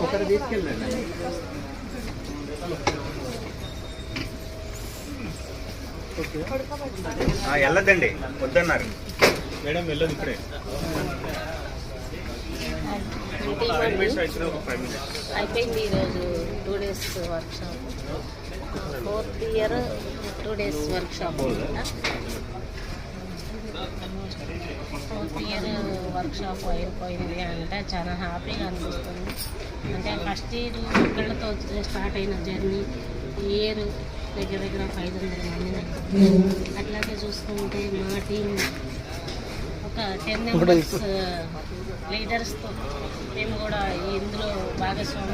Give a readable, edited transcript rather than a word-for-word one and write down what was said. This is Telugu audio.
ఒకరు తీసుకెళ్ళండి. వెళ్ళదండి, వద్దన్నారు మేడం. వెళ్ళదు ఇప్పుడే. అయిపోయింది ఈరోజు 2 days workshop. 4th year 2 days workshop. 4th year workshop అయిపోయింది అంటే చాలా హ్యాపీగా అనిపిస్తుంది. అంటే ఫస్ట్ ఇయర్ ఒక్కళ్ళతో స్టార్ట్ అయిన జర్నీ ఈ ఇయర్ దగ్గర 500 మందిని. అట్లాగే చూసుకుంటే మా టీం ఒక 10 members లీడర్స్తో మేము కూడా ఇందులో భాగస్వామ్యం